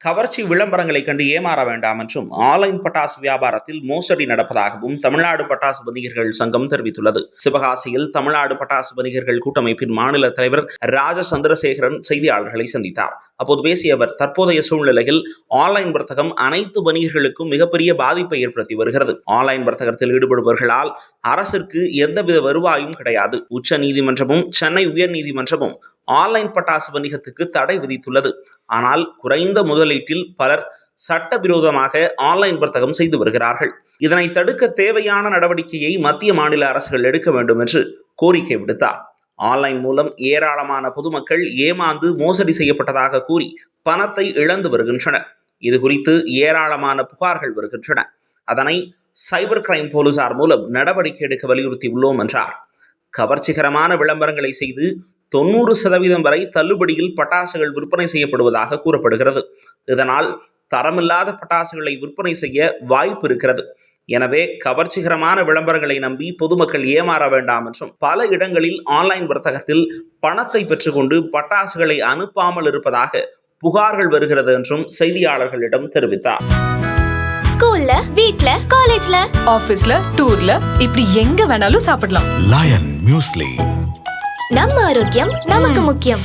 கவர்ச்சி விளம்பரங்களை கண்டு ஏமாற வேண்டாம் என்றும் ஆன்லைன் பட்டாசு வியாபாரத்தில் மோசடி நடப்பதாகவும் தமிழ்நாடு பட்டாசு வணிகர்கள் சங்கம் தெரிவித்துள்ளது. சிவகாசியில் தமிழ்நாடு பட்டாசு வணிகர்கள் கூட்டமைப்பின் மாநில தலைவர் ராஜ சந்திரசேகரன் செய்தியாளர்களை சந்தித்தார். அப்போது பேசிய அவர், தற்போதைய சூழ்நிலையில் ஆன்லைன் வர்த்தகம் அனைத்து வணிகர்களுக்கும் மிகப்பெரிய பாதிப்பை ஏற்படுத்தி வருகிறது. ஆன்லைன் வர்த்தகத்தில் ஈடுபடுபவர்களால் அரசிற்கு எந்தவித வருவாயும் கிடையாது. உச்ச நீதிமன்றமும் சென்னை உயர் நீதிமன்றமும் ஆன்லைன் பட்டாசு வணிகத்துக்கு தடை விதித்துள்ளது. ஆனால் குறைந்த முதலீட்டில் பலர் சட்டவிரோதமாக ஆன்லைன் வர்த்தகம் செய்து வருகிறார்கள். இதனை தடுக்க தேவையான நடவடிக்கையை மத்திய மாநில அரசுகள் எடுக்க வேண்டும் என்று கோரிக்கை விடுத்தார். ஆன்லைன் மூலம் ஏராளமான பொதுமக்கள் ஏமாந்து மோசடி செய்யப்பட்டதாக கூறி பணத்தை இழந்து வருகின்றனர். இது குறித்து ஏராளமான புகார்கள் வருகின்றன. அதனை சைபர் கிரைம் போலீசார் மூலம் நடவடிக்கை எடுக்க வலியுறுத்தி உள்ளோம் என்றார். கவர்ச்சிகரமான விளம்பரங்களை செய்து 90% வரை தள்ளுபடியில் பட்டாசுகள் விற்பனை செய்யப்படுவதாக கூறப்படுகிறது. இதனால் தரமில்லாத பட்டாசுகளை விற்பனை செய்ய வாய்ப்பு இருக்கிறது. எனவே கவர்ச்சிகரமான விளம்பரங்களை நம்பி பொதுமக்கள் ஏமாற வேண்டாம் என்றும், பல இடங்களில் ஆன்லைன் வர்த்தகத்தில் பணத்தை பெற்றுக்கொண்டு பட்டாசுகளை அனுப்பாமல் இருப்பதாக புகார்கள் வருகிறது என்றும் செய்தியாளர்களிடம் தெரிவித்தார். ஸ்கூல்ல, வீட்ல, காலேஜ்ல, ஆபீஸ்ல, டூர்ல இப்படி எங்க வேணாலும் சாப்பிடலாம். Lion muesli. நம்ம ஆரோக்கியம் நமக்கு முக்கியம்.